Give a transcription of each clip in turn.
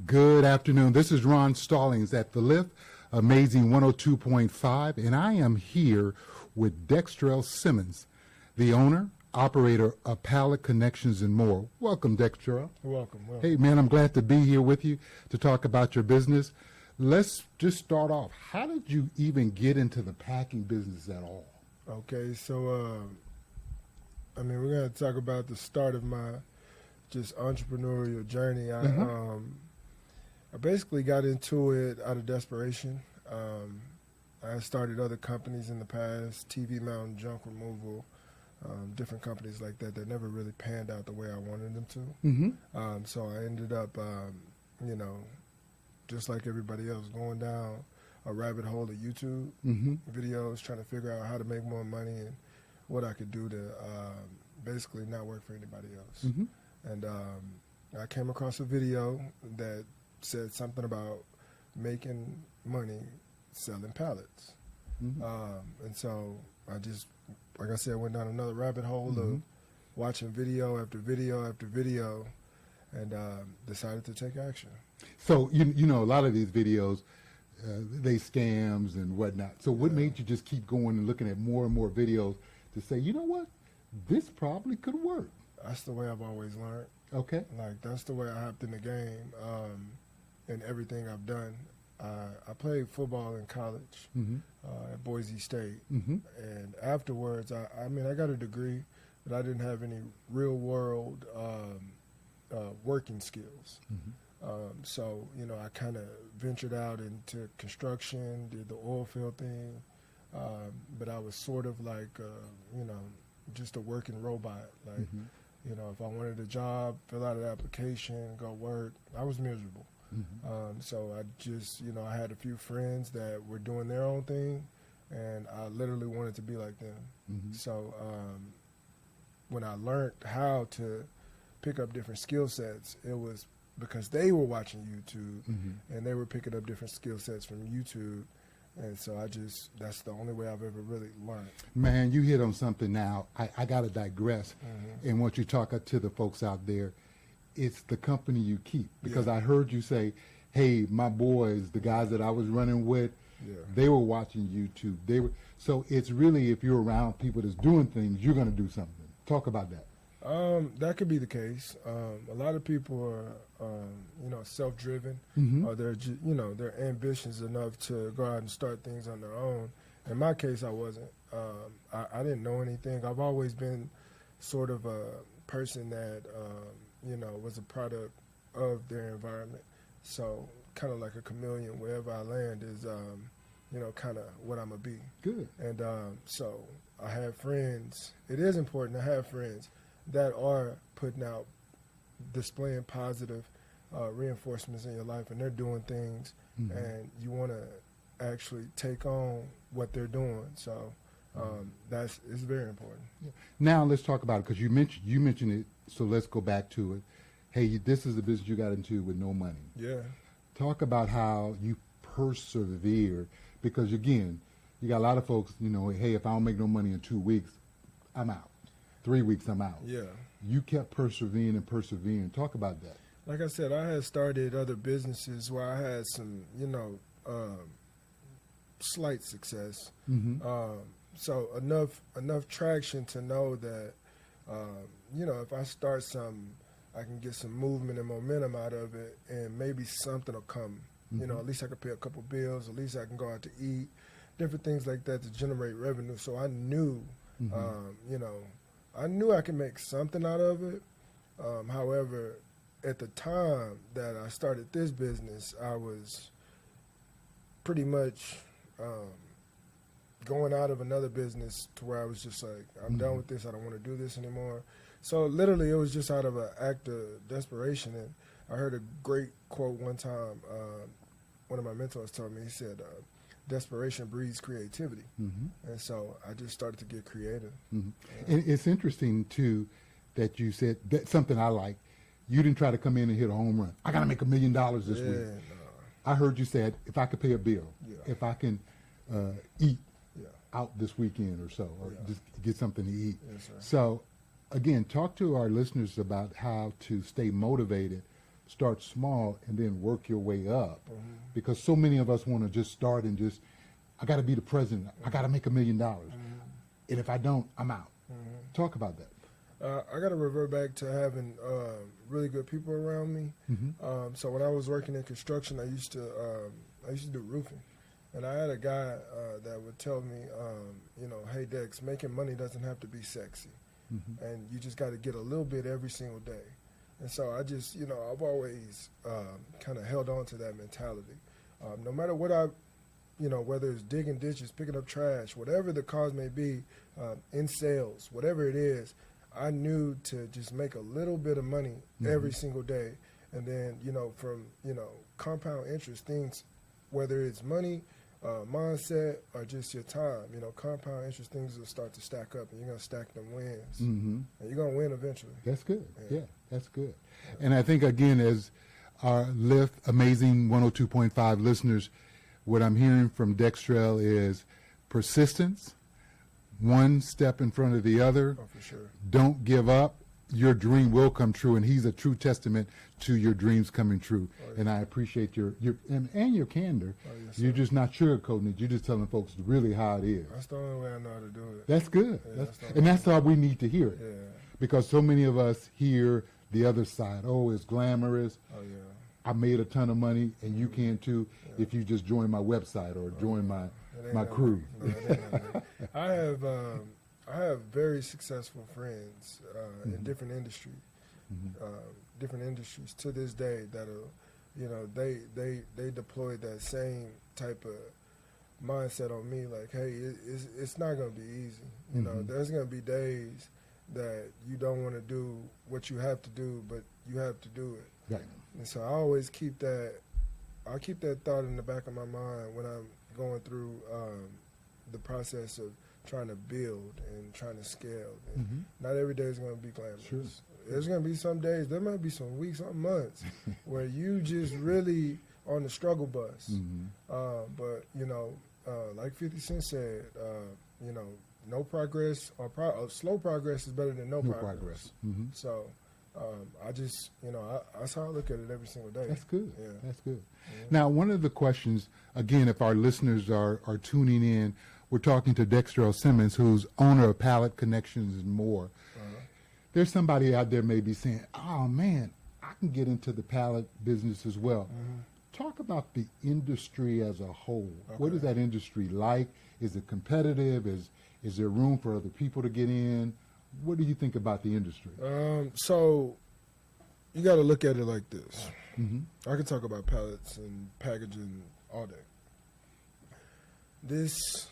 Good afternoon. This is Ron Stallings at The Lift, Amazing 102.5, and I am here with Dextrell Simmons, the owner, operator of Pallet Connections and more. Welcome, Dextrell. Welcome. Hey, man, I'm glad to be here with you to talk about your business. Let's just start off. How did you even get into the packing business at all? Okay, so, we're going to talk about the start of my just entrepreneurial journey. I basically got into it out of desperation. I started other companies in the past, TV mount, junk removal, different companies like that never really panned out the way I wanted them to. So I ended up, just like everybody else, going down a rabbit hole of YouTube videos, trying to figure out how to make more money and what I could do to basically not work for anybody else. And I came across a video that said something about making money selling pallets. And so I just, like I said, went down another rabbit hole of watching video after video after video and decided to take action. So, you know, a lot of these videos, they scams and whatnot. So what made you just keep going and looking at more and more videos to say, you know what, this probably could work? That's the way I've always learned. Okay. Like, that's the way I hopped in the game in everything I've done. I played football in college at Boise State. And afterwards, I got a degree, but I didn't have any real-world working skills. So, you know, I kind of ventured out into construction, did the oil field thing, but I was sort of like, just a working robot. Like, you know, if I wanted a job, fill out an application, go work, I was miserable. So I just, I had a few friends that were doing their own thing, and I literally wanted to be like them. So when I learned how to pick up different skill sets, it was because they were watching YouTube and they were picking up different skill sets from YouTube. And so that's the only way I've ever really learned. Man, you hit on something now. I got to digress. And once you talk to the folks out there, it's the company you keep. Because I heard you say, hey, my boys, the guys that I was running with, they were watching YouTube. So it's really, if you're around people that's doing things, you're going to do something. Talk about that. That could be the case. A lot of people are, self-driven, or they're ambitious enough to go out and start things on their own. In my case, I wasn't. I didn't know anything. I've always been sort of a person that, was a product of their environment. So kind of like a chameleon, wherever I land is, kind of what I'm going to be. Good. And so I have friends. It is important to have friends that are putting out, displaying positive reinforcements in your life, and they're doing things, and you want to actually take on what they're doing. So it's very important. Now let's talk about it, because you mentioned it. So let's go back to it. Hey, this is the business you got into with no money. Yeah. Talk about how you persevered, because again, you got a lot of folks. Hey, if I don't make no money in 2 weeks, I'm out. 3 weeks, I'm out. Yeah. You kept persevering. Talk about that. Like I said, I had started other businesses where I had some, slight success. So enough traction to know that, if I start something, I can get some movement and momentum out of it, and maybe something will come. At least I can pay a couple bills. At least I can go out to eat, different things like that to generate revenue. So I knew, I knew I could make something out of it. However, at the time that I started this business, I was pretty much going out of another business to where I was just like, I'm done with this. I don't want to do this anymore. So literally it was just out of an act of desperation. And I heard a great quote one time. One of my mentors told me, he said, desperation breeds creativity. And so I just started to get creative. And it's interesting, too, that you said that something I like. You didn't try to come in and hit a home run. I got to make $1 million this week. No. I heard you said, if I could pay a bill, if I can eat out this weekend or so, or just get something to eat. Yes, sir. So, again, talk to our listeners about how to stay motivated start small and then work your way up. Because so many of us want to just start and just, I got to be the president. I got to make $1 million. And if I don't, I'm out. Talk about that. I got to revert back to having really good people around me. So when I was working in construction, I used to do roofing, and I had a guy that would tell me, hey Dex, making money doesn't have to be sexy, and you just got to get a little bit every single day. And so I just, I've always kind of held on to that mentality. No matter what whether it's digging ditches, picking up trash, whatever the cause may be, in sales, whatever it is, I knew to just make a little bit of money every single day. And then, from, compound interest things, whether it's money, mindset, or just your time, compound interest things will start to stack up, and you're going to stack them wins. And you're going to win eventually. That's good. Yeah, that's good. And I think, again, as our Lift Amazing 102.5 listeners, what I'm hearing from Dextrell is persistence, one step in front of the other. Oh, for sure. Don't give up. Your dream will come true, and he's a true testament to your dreams coming true. Oh, yeah. And I appreciate your and your candor. Oh, yes, you're just not sugarcoating it. You're just telling folks really how it is. That's the only way I know how to do it. That's good. Yeah, that's all we need to hear it. Yeah. Because so many of us hear the other side. Oh, it's glamorous. Oh, yeah. I made a ton of money, and you can too if you just join my website or join my crew. No, I have very successful friends in different industries, to this day that are, they deploy that same type of mindset on me. Like, hey, it's not going to be easy. There's going to be days that you don't want to do what you have to do, but you have to do it. Right. And so I always keep that. I keep that thought in the back of my mind when I'm going through the process of trying to build and trying to scale. And not every day is going to be glamorous. Sure. There's going to be some days, there might be some weeks or months where you just really on the struggle bus. But, like 50 Cent said, no progress or slow progress is better than no progress. So I just, that's how I look at it every single day. That's good. Yeah. That's good. Now, one of the questions, again, if our listeners are tuning in, we're talking to Dextrell Simmons, who's owner of Pallet Connections and more. There's somebody out there maybe saying, oh, man, I can get into the pallet business as well. Talk about the industry as a whole. Okay. What is that industry like? Is it competitive? Is there room for other people to get in? What do you think about the industry? So you got to look at it like this. I can talk about pallets and packaging all day. This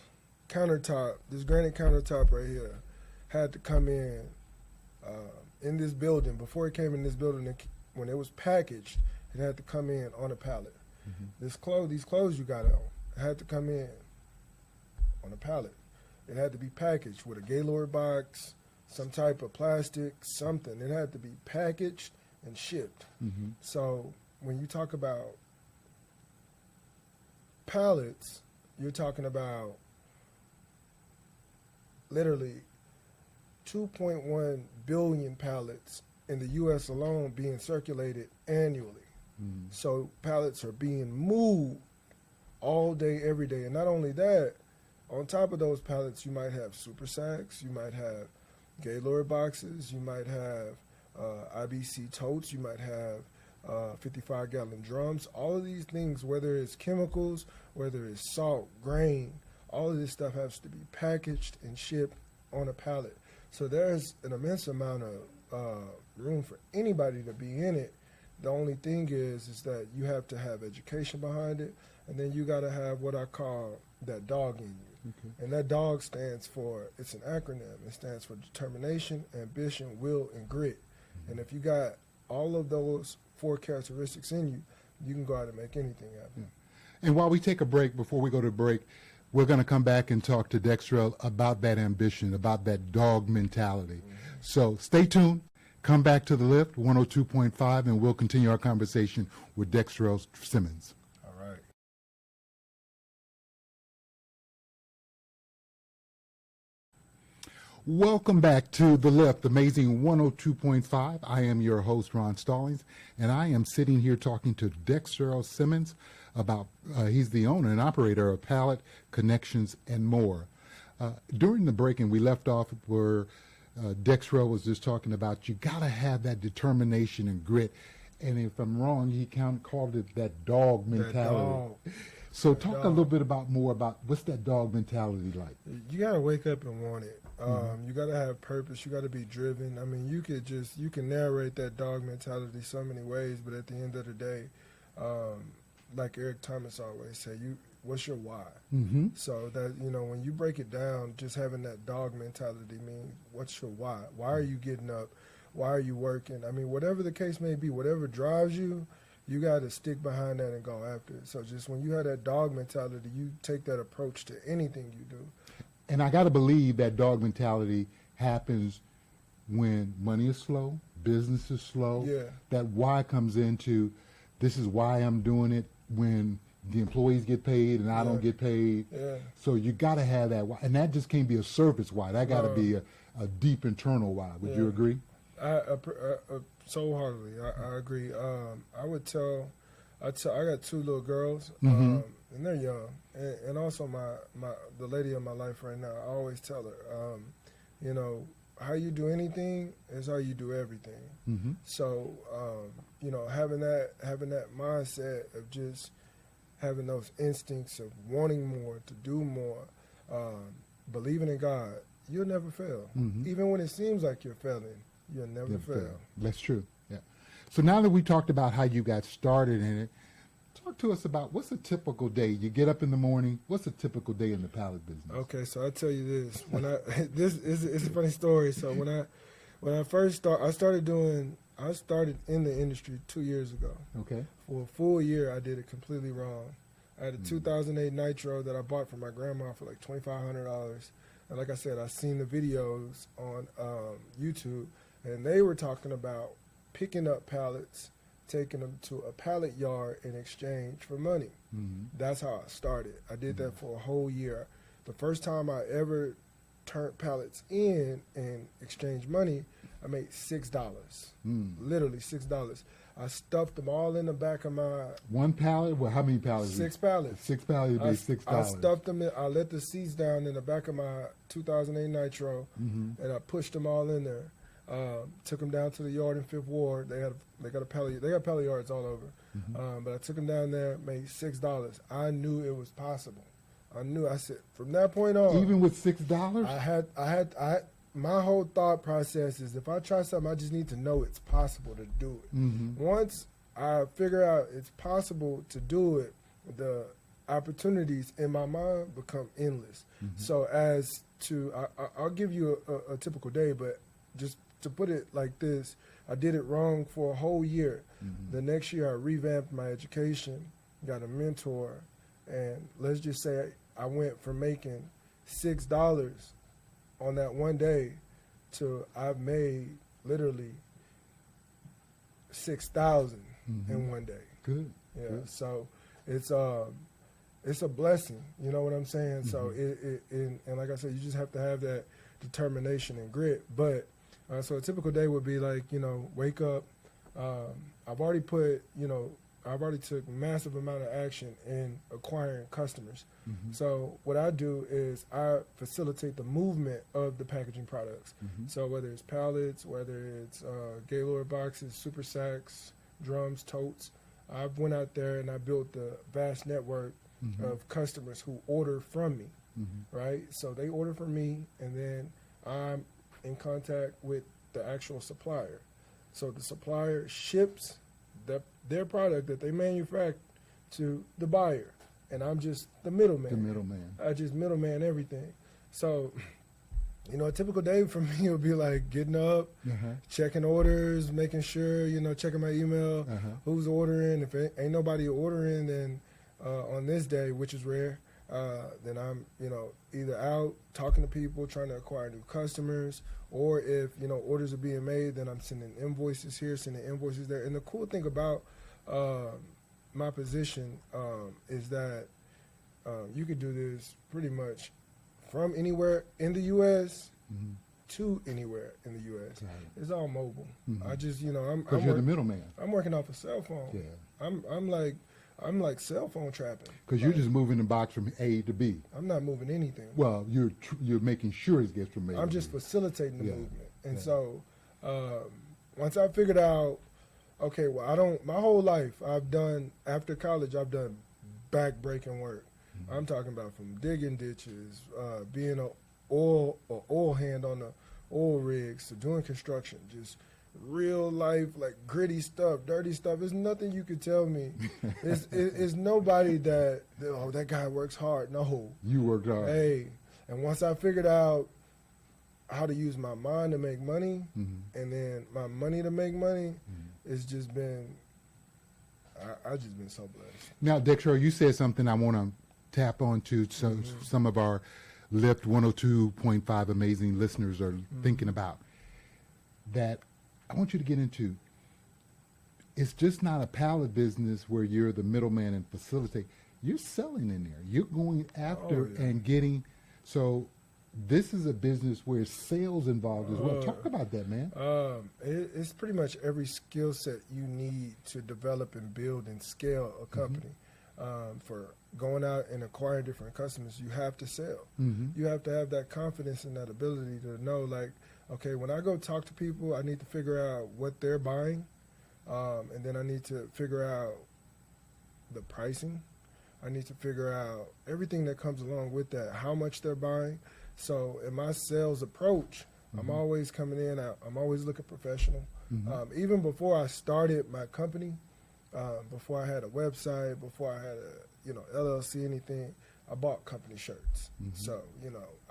countertop, this granite countertop right here, had to come in this building. Before it came in this building, when it was packaged, it had to come in on a pallet. These clothes you got on, it had to come in on a pallet. It had to be packaged with a Gaylord box, some type of plastic, something. It had to be packaged and shipped. So when you talk about pallets, you're talking about literally 2.1 billion pallets in the U.S. alone being circulated annually. So pallets are being moved all day, every day. And not only that, on top of those pallets, you might have super sacks, you might have Gaylord boxes, you might have IBC totes, you might have 55-gallon drums. All of these things, whether it's chemicals, whether it's salt, grain, all of this stuff has to be packaged and shipped on a pallet. So there's an immense amount of room for anybody to be in it. The only thing is that you have to have education behind it, and then you got to have what I call that dog in you. And that dog stands for, it's an acronym. It stands for determination, ambition, will, and grit. And if you got all of those 4 characteristics in you, you can go out and make anything happen. And while we take a break, before we go to break, we're going to come back and talk to Dextrell about that ambition, about that dog mentality. So stay tuned. Come back to the Lift 102.5, and we'll continue our conversation with Dextrell Simmons. All right. Welcome back to The Lift, Amazing 102.5. I am your host, Ron Stallings, and I am sitting here talking to Dextrell Simmons about, he's the owner and operator of Pallet Connections and more. During the break, and we left off where Dextrell was just talking about you got to have that determination and grit. And if I'm wrong, he called it that dog mentality. So talk a little bit more about what's that dog mentality like? You got to wake up and want it. You got to have purpose. You got to be driven. I mean, you can narrate that dog mentality so many ways, but at the end of the day, like Eric Thomas always say, what's your why? Mm-hmm. So that, when you break it down, just having that dog mentality means what's your why? Why are you getting up? Why are you working? I mean, whatever the case may be, whatever drives you, you got to stick behind that and go after it. So just when you have that dog mentality, you take that approach to anything you do. And I got to believe that dog mentality happens when money is slow, business is slow. Yeah. That why comes into, this is why I'm doing it, when the employees get paid and I don't get paid. Yeah. So you got to have that why. And that just can't be a surface why. That got to be a deep internal why. Would you agree? So heartily, I agree. I got two little girls, and they're young, and also the lady of my life right now. I always tell her, how you do anything is how you do everything. Mm-hmm. So, having that mindset of just having those instincts of wanting more, to do more, believing in God, you'll never fail. Mm-hmm. Even when it seems like you're failing, you'll never fail. That's true. Yeah. So now that we talked about how you got started in it, talk to us about what's a typical day. You get up in the morning. What's a typical day in the pallet business? Okay, so I tell you this. It's a funny story. So when I first started, I started in the industry 2 years ago. Okay. For a full year, I did it completely wrong. I had a 2008 Nitro that I bought from my grandma for like $2,500. And like I said, I seen the videos on YouTube, and they were talking about picking up pallets, taking them to a pallet yard in exchange for money. Mm-hmm. That's how I started. I did that for a whole year. The first time I ever turned pallets in and exchanged money, I made $6. Literally $6. I stuffed them all in the back of my... One pallet? Well, how many pallets? 6 pallets. 6 pallets would be $6. I stuffed them in, I let the seats down in the back of my 2008 Nitro, and I pushed them all in there. Took them down to the yard in 5th Ward. They got pallet yards all over. But I took them down there, made $6. I knew it was possible. I said, from that point on... Even with $6? I had my whole thought process is if I try something, I just need to know it's possible to do it. Mm-hmm. Once I figure out it's possible to do it, the opportunities in my mind become endless. Mm-hmm. So I'll give you a typical day, but just to put it like this, I did it wrong for a whole year. Mm-hmm. The next year I revamped my education, got a mentor, and let's just say I went from making $6 on that one day to I've made literally 6,000 in one day. Good. Yeah. Good. So it's a blessing. You know what I'm saying? So and like I said, you just have to have that determination and grit. But so a typical day would be like, wake up. I've already took massive amount of action in acquiring customers. Mm-hmm. So what I do is I facilitate the movement of the packaging products. Mm-hmm. So whether it's pallets, whether it's Gaylord boxes, super sacks, drums, totes, I went out there and I built the vast network of customers who order from me, right? So they order from me, and then I'm in contact with the actual supplier. So the supplier ships their product that they manufacture to the buyer, and I'm just the middleman. The middleman. I just middleman everything. So, a typical day for me would be like getting up, checking orders, making sure, checking my email, who's ordering. If ain't nobody ordering, then on this day, which is rare, then I'm, either out talking to people, trying to acquire new customers, or if, orders are being made, then I'm sending invoices here, sending invoices there. And the cool thing about my position is that you could do this pretty much from anywhere in the U.S. to anywhere in the U.S. Right. It's all mobile. Mhm. I just, you know, I'm You're the middleman. I'm working off a cell phone. Yeah. I'm like cell phone trapping. Because you're just moving the box from A to B. I'm not moving anything. Well, you're making sure it gets from A to B. I'm just facilitating the movement. And Yeah. so once I figured out, okay, well, my whole life after college, I've done back-breaking work. Mm-hmm. I'm talking about from digging ditches, being an oil hand on the oil rigs, to doing construction, just real life, like gritty stuff, dirty stuff. There's nothing you could tell me. It's nobody that guy works hard. No. You worked hard. Hey, and once I figured out how to use my mind to make money, and then my money to make money, it's just been, I've just been so blessed. Now, Dextrell, you said something I want to tap onto, so some of our Lift 102.5 amazing listeners are thinking about, that I want you to get into. It's just not a pallet business where you're the middleman and facilitate. You're selling in there. You're going after and getting. So this is a business where sales involved as well. Talk about that, man. It's pretty much every skill set you need to develop and build and scale a company. For going out and acquiring different customers, you have to sell. You have to have that confidence and that ability to know, like, okay, when I go talk to people, I need to figure out what they're buying, and then I need to figure out the pricing. I need to figure out everything that comes along with that, how much they're buying. So in my sales approach, I'm always coming in, I'm always looking professional. Even before I started my company, before I had a website, before I had a LLC, anything, I bought company shirts. So,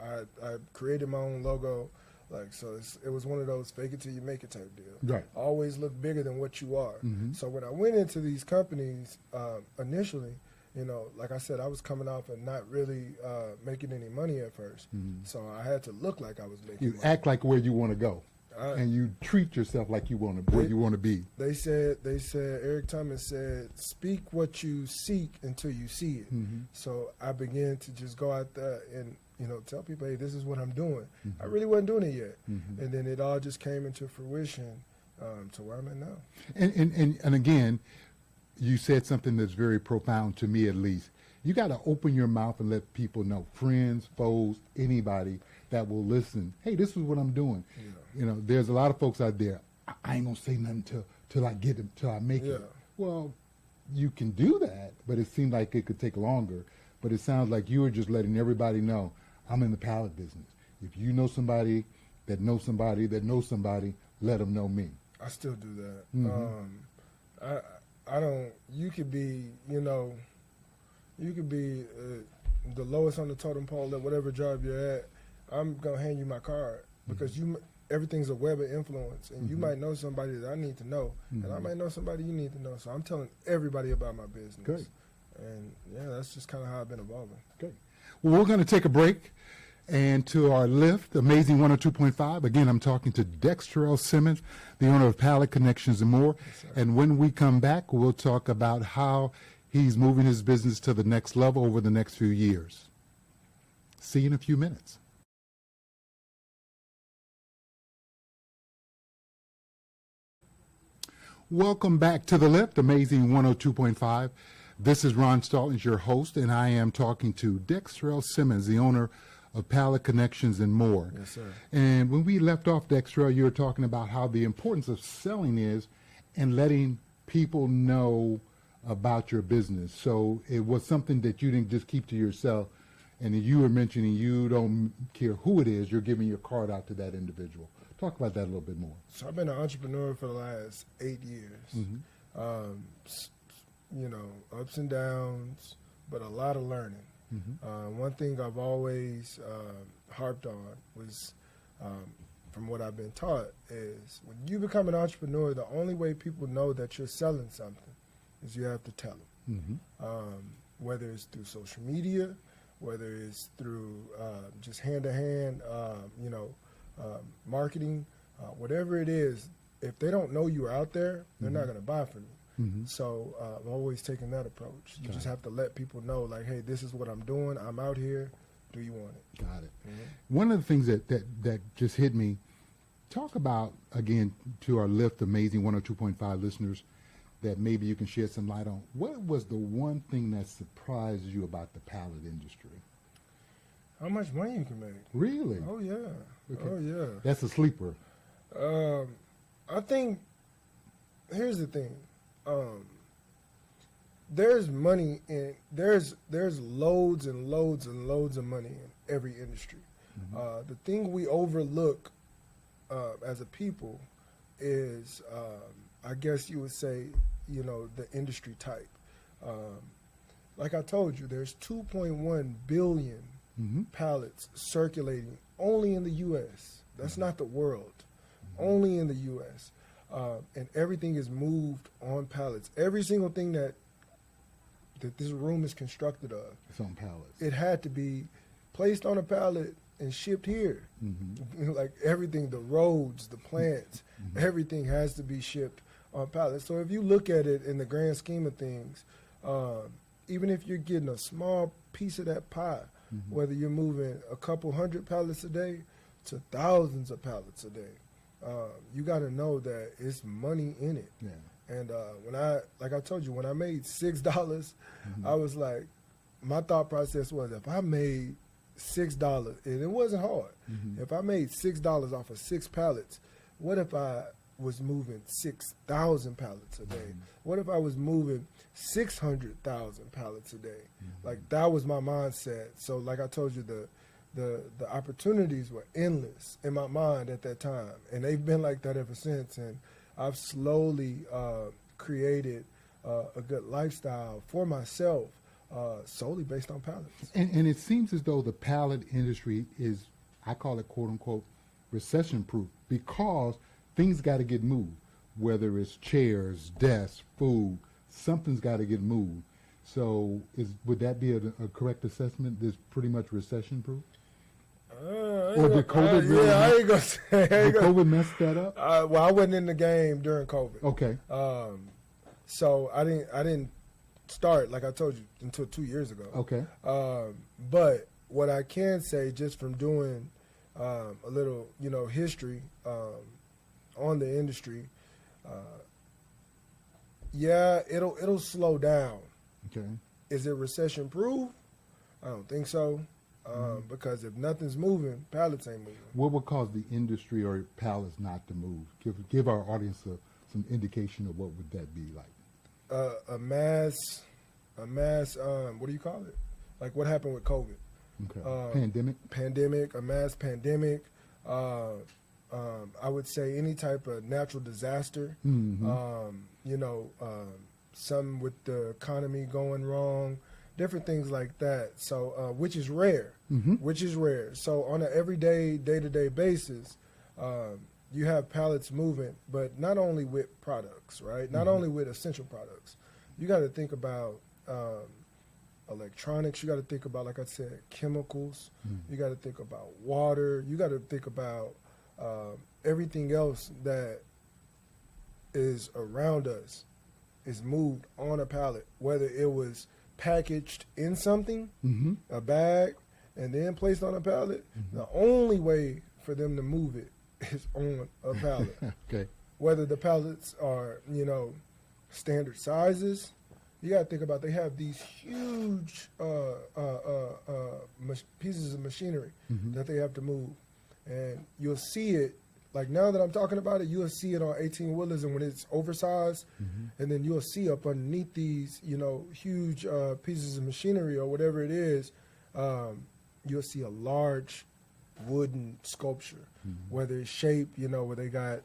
I created my own logo. Like, so it was one of those fake it till you make it type deal. Right. Always look bigger than what you are. So when I went into these companies initially, like I said, I was coming off and not really making any money at first. So I had to look like I was making You money. act like where you want to go, and you treat yourself like you want to where you want to be. They said Eric Thomas said, speak what you seek until you see it. So I began to just go out there and tell people, hey, this is what I'm doing. I really wasn't doing it yet, and then it all just came into fruition to where I'm at now. And again, you said something that's very profound to me, at least. You got to open your mouth and let people know, friends, foes, anybody that will listen. Hey, this is what I'm doing. There's a lot of folks out there. I ain't gonna say nothing till I get them, till I make it. Well, you can do that, but it seemed like it could take longer. But it sounds like you were just letting everybody know, I'm in the pallet business. If you know somebody that knows somebody that knows somebody, let them know me. I still do that. I don't. You could be, you could be the lowest on the totem pole at whatever job you're at. I'm gonna hand you my card because everything's a web of influence, and you might know somebody that I need to know, and I might know somebody you need to know. So I'm telling everybody about my business. Great. And that's just kind of how I've been evolving. Okay. Well, we're going to take a break. And to our Lift, Amazing 102.5, again, I'm talking to Dextrell Simmons, the owner of Pallet Connections and more. Yes, and when we come back, we'll talk about how he's moving his business to the next level over the next few years. See you in a few minutes. Welcome back to the Lift, Amazing 102.5. This is Ron Stallings, your host, and I am talking to Dextrell Simmons, the owner of Pallet Connections and more. Yes, sir. And when we left off, Dextrell, you were talking about how the importance of selling is and letting people know about your business. So it was something that you didn't just keep to yourself, and you were mentioning you don't care who it is, you're giving your card out to that individual. Talk about that a little bit more. So I've been an entrepreneur for the last 8 years. Ups and downs, but a lot of learning. One thing I've always harped on was, from what I've been taught, is when you become an entrepreneur, the only way people know that you're selling something is you have to tell them. Whether it's through social media, whether it's through just hand-to-hand, marketing, whatever it is, if they don't know you're out there, they're not going to buy from you. So I'm always taking that approach. You just have to let people know, like, hey, this is what I'm doing. I'm out here. do you want it? Got it. One of the things that just hit me, talk about, again, to our Lift Amazing 102.5 listeners, that maybe you can shed some light on. What was the one thing that surprised you about the pallet industry? How much money you can make. Really? Oh, yeah. Okay. Oh, yeah. That's a sleeper. I think, here's the thing. There's money in, there's loads and loads and loads of money in every industry. The thing we overlook as a people is, I guess you would say, the industry type. Like I told you, there's 2.1 billion pallets circulating only in the U.S. That's not the world. Only in the U.S. And everything is moved on pallets. Every single thing that this room is constructed of, It's on pallets. it had to be placed on a pallet and shipped here. Like everything, the roads, the plants, everything has to be shipped on pallets. So if you look at it in the grand scheme of things, even if you're getting a small piece of that pie, whether you're moving a couple hundred pallets a day to thousands of pallets a day, you got to know that it's money in it. Yeah. And like I told you, when I made $6, I was like, my thought process was, if I made $6, and it wasn't hard. If I made $6 off of 6 pallets, what if I was moving 6,000 pallets a day? What if I was moving 600,000 pallets a day? Like, that was my mindset. So like I told you, the opportunities were endless in my mind at that time, and they've been like that ever since. And I've slowly created a good lifestyle for myself, solely based on pallets. And it seems as though the pallet industry is, I call it, quote unquote, recession proof, because things got to get moved, whether it's chairs, desks, food, something's got to get moved. So would that be a correct assessment? It's pretty much recession proof? Or did COVID really I ain't gonna say. Did COVID mess that up? Well, I wasn't in the game during COVID. Okay. So I didn't start, like I told you, until 2 years ago. Okay. But what I can say, just from doing a little, history on the industry, yeah, it'll slow down. Okay. Is it recession proof? I don't think so. Because if nothing's moving, pallets ain't moving. What would cause the industry or pallets not to move? Give our audience some indication of what would that be like. A mass, what do you call it? Like what happened with COVID? Okay. Pandemic, a mass pandemic. I would say any type of natural disaster. Some with the economy going wrong, different things like that. So, which is rare. So on an everyday, day-to-day basis, you have pallets moving, but not only with products, right? Not only with essential products. You got to think about electronics. You got to think about, like I said, chemicals. You got to think about water. You got to think about everything else that is around us is moved on a pallet, whether it was packaged in something, a bag, and then placed on a pallet. The only way for them to move it is on a pallet. Okay. Whether the pallets are, standard sizes, you got to think about, they have these huge pieces of machinery that they have to move. And you'll see it, like now that I'm talking about it, you'll see it on 18-wheelers and when it's oversized, and then you'll see up underneath these, huge pieces of machinery or whatever it is, you'll see a large wooden sculpture, whether it's shaped, where they got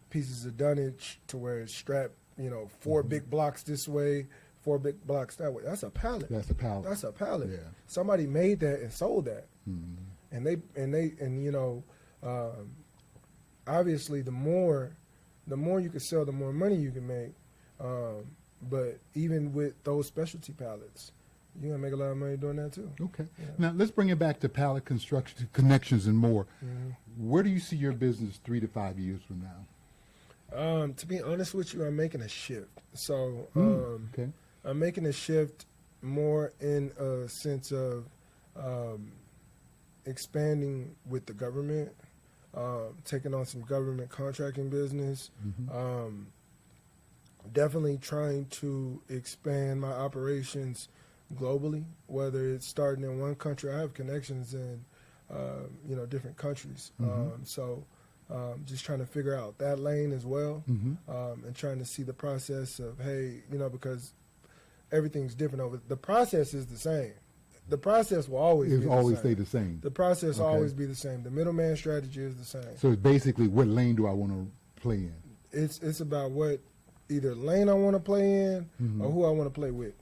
pieces of dunnage to where it's strapped, 4 big blocks this way, 4 big blocks that way. That's a pallet. That's a pallet. That's a pallet. Yeah. Somebody made that and sold that. Obviously, the more you can sell, the more money you can make. But even with those specialty pallets, you're going to make a lot of money doing that too. Okay. Yeah. Now, let's bring it back to pallet construction, connections, and more. Where do you see your business 3 to 5 years from now? To be honest with you, I'm making a shift. So I'm making a shift more in a sense of expanding with the government, taking on some government contracting business. Definitely trying to expand my operations globally, whether it's starting in one country. I have connections in, different countries. So just trying to figure out that lane as well, and trying to see the process of, hey, because everything's different over. The process is the same. The process will always stay the same. The process will always be the same. The middleman strategy is the same. So it's basically, what lane do I want to play in? It's about what either lane I want to play in or who I want to play with.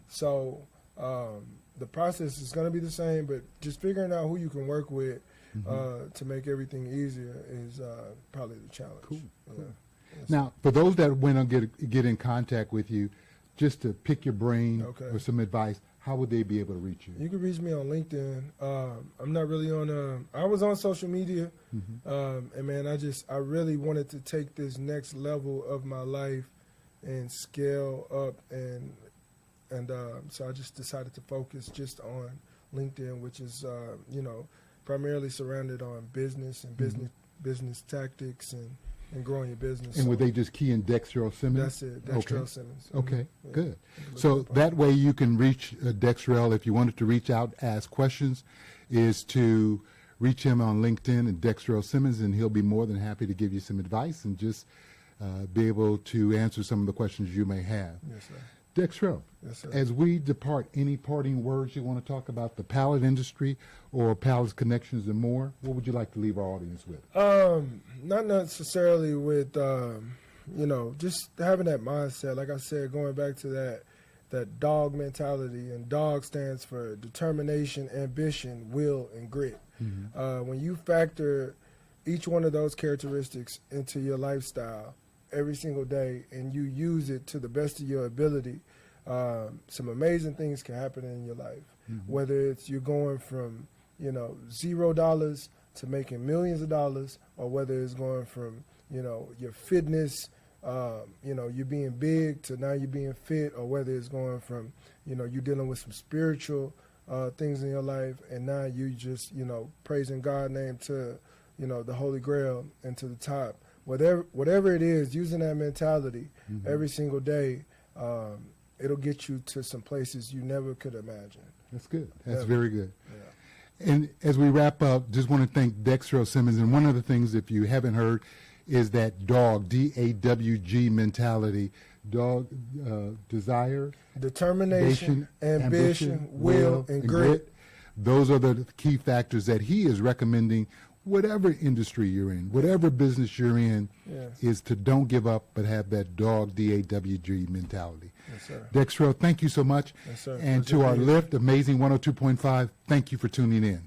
So the process is going to be the same, but just figuring out who you can work with to make everything easier is probably the challenge. Cool. Yeah. Now, for those that want to get in contact with you, just to pick your brain or some advice, how would they be able to reach you? You can reach me on LinkedIn. I'm not really on. I was on social media, and man, I really wanted to take this next level of my life and scale up, and so I just decided to focus just on LinkedIn, which is primarily surrounded on business and business tactics and growing your business. And would they just key in Dextrell Simmons? That's it, Dextrell Simmons. Okay, good. So that way you can reach Dextrell if you wanted to reach out, ask questions, is to reach him on LinkedIn and Dextrell Simmons, and he'll be more than happy to give you some advice and just be able to answer some of the questions you may have. Yes, sir. Dextrell, yes, sir. As we depart, any parting words you want to talk about the pallet industry or pallets connections and more? What would you like to leave our audience with? Not necessarily with, just having that mindset. Like I said, going back to that dog mentality, and dog stands for determination, ambition, will, and grit. When you factor each one of those characteristics into your lifestyle every single day, and you use it to the best of your ability, some amazing things can happen in your life. Whether it's you're going from $0 to making millions of dollars, or whether it's going from your fitness, you're being big to now you're being fit, or whether it's going from you're dealing with some spiritual things in your life, and now you just praising God's name to the Holy Grail and to the top. Whatever it is, using that mentality every single day, it'll get you to some places you never could imagine. That's good. That's very good. Yeah. And as we wrap up, just want to thank Dextrell Simmons. And one of the things, if you haven't heard, is that DAWG, D-A-W-G mentality. DAWG, desire, determination, ambition, will, and grit. Those are the key factors that he is recommending. Whatever industry you're in, whatever business you're in, is to don't give up, but have that DAWG, D-A-W-G mentality. Yes, sir. Dextrell, thank you so much. Yes, sir. And to our Lift, Amazing 102.5, thank you for tuning in.